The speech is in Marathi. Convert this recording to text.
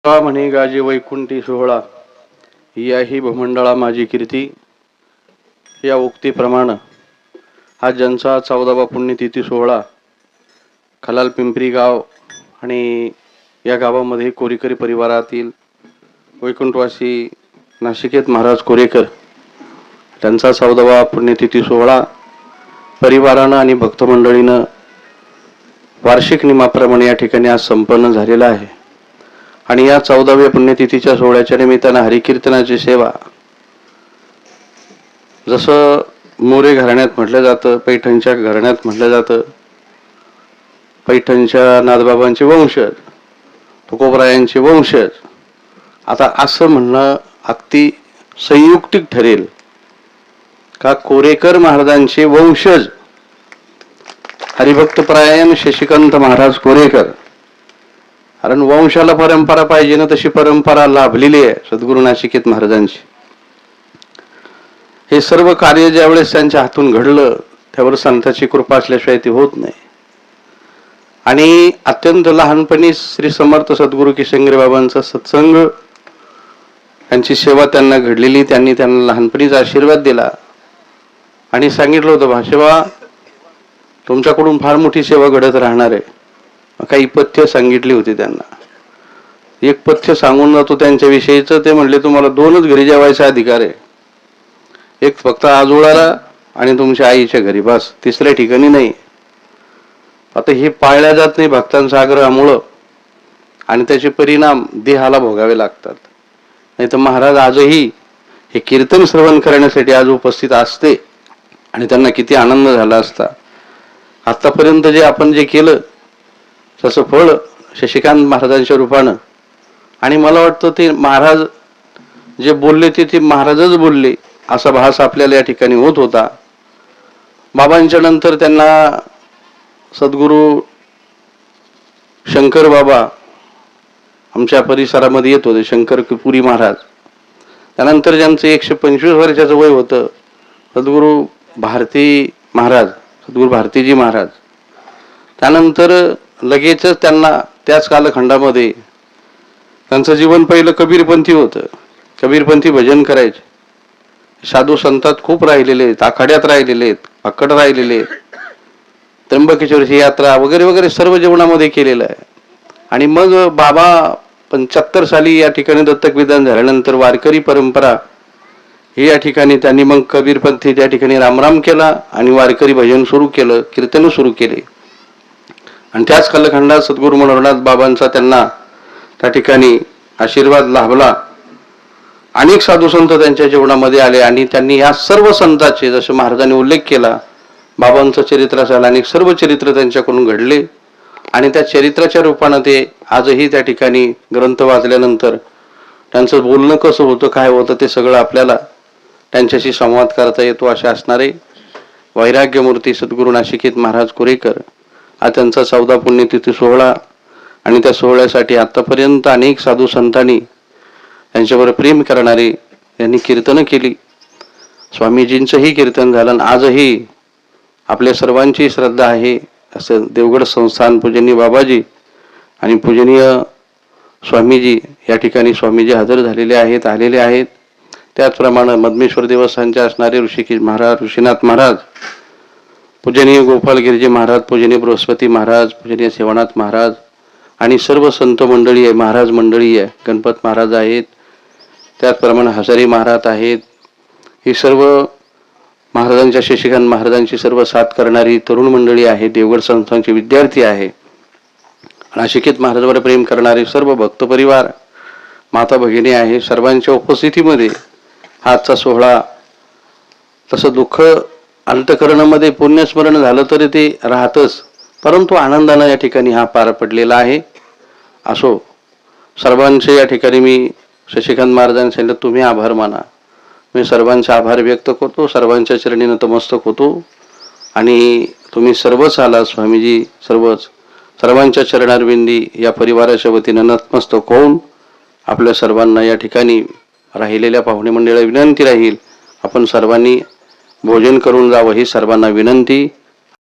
म्हणे गाजे वैकुंठी सोहळा, याही भूमंडळा माझी कीर्ती. या उक्तीप्रमाणे हा ज्यांचा 14वा पुण्यतिथी सोहळा खलाल पिंपरी गाव आणि या गावामध्ये कोरेकरी परिवारातील वैकुंठवासी नाशिकेत महाराज कोरेकर त्यांचा 14वा पुण्यतिथी सोहळा परिवारानं आणि भक्तमंडळीनं वार्षिक नियमाप्रमाणे या ठिकाणी आज संपन्न झालेला आहे. आणि या 14व्या पुण्यतिथीच्या सोहळ्याच्या निमित्तानं हरिकीर्तनाची सेवा, जसं मोरे घराण्यात म्हटलं जातं, पैठणच्या घराण्यात म्हटलं जातं, पैठणच्या नाथबाबांचे वंशज, तुकोबरायांचे वंशज, आता असं म्हणणं अगदी संयुक्तिक ठरेल का कोरेकर महाराजांचे वंशज हरिभक्तपरायण शशिकांत महाराज कोरेकर. कारण वंशाला परंपरा पाहिजे ना, तशी परंपरा लाभलेली आहे सद्गुरू नाशिकेत महाराजांची. हे सर्व कार्य ज्यावेळेस त्यांच्या हातून घडलं त्यावर संतांची कृपा असल्याशिवाय ते होत नाही. आणि अत्यंत लहानपणी श्री समर्थ सद्गुरू किशनगिरी बाबांचा सत्संग, त्यांची सेवा त्यांना घडलेली. त्यांनी त्यांना लहानपणीच आशीर्वाद दिला आणि सांगितलं होतं, भाषेबा तुमच्याकडून फार मोठी सेवा घडत राहणार आहे. काही पथ्य सांगितली होती त्यांना. एक पथ्य सांगून जातो त्यांच्याविषयीचं. ते म्हणले, तुम्हाला 2च घरी जेवायचा अधिकार आहे, एक फक्त आजोळाला आणि तुमच्या आईच्या घरी, बस, तिसऱ्या ठिकाणी नाही. आता हे पाळल्या जात नाही भक्तांच्या आग्रहामुळं आणि त्याचे परिणाम देहाला भोगावे लागतात. नाही तर महाराज आजही हे कीर्तन श्रवण करण्यासाठी आज उपस्थित असते आणि त्यांना किती आनंद झाला असता. आतापर्यंत जे आपण जे केलं तसं फळ शशिकांत महाराजांच्या रूपानं, आणि मला वाटतं ते महाराज जे बोलले ते महाराजच बोलले असा भास आपल्याला या ठिकाणी होत होता. बाबांच्या नंतर त्यांना सद्गुरू शंकर बाबा आमच्या परिसरामध्ये येत होते, शंकर पुरी महाराज. त्यानंतर ज्यांचं 125 वर्षाचं वय होतं सद्गुरू भारती महाराज, सद्गुरू भारतीजी महाराज. त्यानंतर लगेचच त्यांना त्याच कालखंडामध्ये त्यांचं जीवन पहिलं कबीरपंथी होतं. कबीरपंथी भजन करायचे. साधू संतात खूप राहिलेले आहेत, आखाड्यात राहिलेले आहेत, अक्कड राहिलेले आहेत, त्र्यंबकेश्वरची यात्रा वगैरे वगैरे सर्व जीवनामध्ये केलेलं आहे. आणि मग बाबा 75 साली या ठिकाणी दत्तक विधान झाल्यानंतर वारकरी परंपरा हे या ठिकाणी त्यांनी मग कबीरपंथी त्या ठिकाणी रामराम केला आणि वारकरी भजन सुरू केलं, कीर्तन सुरू केले. आणि त्याच कालखंडात सद्गुरू मनोहरनाथ बाबांचा त्यांना त्या ठिकाणी आशीर्वाद लाभला. अनेक साधू संत त्यांच्या जीवनामध्ये आले आणि त्यांनी या सर्व संतांचे, जसं महाराजांनी उल्लेख केला, बाबांचं चरित्र असेल, अनेक सर्व चरित्र त्यांच्याकडून घडले. आणि त्या चरित्राच्या रूपानं ते आजही त्या ठिकाणी ग्रंथ वाचल्यानंतर त्यांचं बोलणं कसं होतं, काय होतं, ते सगळं आपल्याला त्यांच्याशी संवाद करता येतो. असे असणारे वैराग्यमूर्ती सद्गुरू नाशिकेत महाराज कोरेकर, हा त्यांचा 14 पुण्यतिथी सोहळा. आणि त्या सोहळ्यासाठी आतापर्यंत अनेक साधू संतांनी त्यांच्यावर प्रेम करणारे यांनी कीर्तनं केली. स्वामीजींचंही कीर्तन झालं. आजही आपल्या सर्वांची श्रद्धा आहे असं देवगड संस्थान पूजनीय बाबाजी आणि पूजनीय स्वामीजी या ठिकाणी स्वामीजी हजर झालेले आहेत, आलेले आहेत. त्याचप्रमाणे मधमेश्वर देवस्थानचे असणारे ऋषिकेश महाराज, ऋषीनाथ महाराज, पूजनीय गोपालगिरीजी महाराज, पूजनीय बृहस्पती महाराज, पूजनीय सेवानाथ महाराज आणि सर्व संत मंडळी आहे, महाराज मंडळी आहे, गणपत महाराज आहेत, त्याचप्रमाणे हजारी महाराज आहेत. ही सर्व महाराजांच्या, शशिकांत महाराजांची सर्व साथ करणारी तरुण मंडळी आहे, देवगड संस्थांचे विद्यार्थी आहे, नाशिकेत महाराजांवर प्रेम करणारे सर्व भक्त परिवार, माता भगिनी आहे. सर्वांच्या उपस्थितीमध्ये हा आजचा सोहळा, तसं दुःख अंतकरणामध्ये पुण्यस्मरण झालं तरी ते राहतच, परंतु आनंदानं या ठिकाणी हा पार पडलेला आहे. असो, सर्वांचे या ठिकाणी मी शशिकांत महाराजांनी सांगितलं, तुम्ही आभार माना. मी सर्वांचे आभार व्यक्त करतो, सर्वांच्या चरणी नतमस्तक होतो. आणि तुम्ही सर्वच आला स्वामीजी, सर्वांच्या चरणारविंदी या परिवाराच्या वतीनं नतमस्तक होऊन आपल्या सर्वांना या ठिकाणी राहिलेल्या पाहुणे मंडळाला विनंती राहील, आपण सर्वांनी भोजन करून जावं ही सर्वांना विनंती.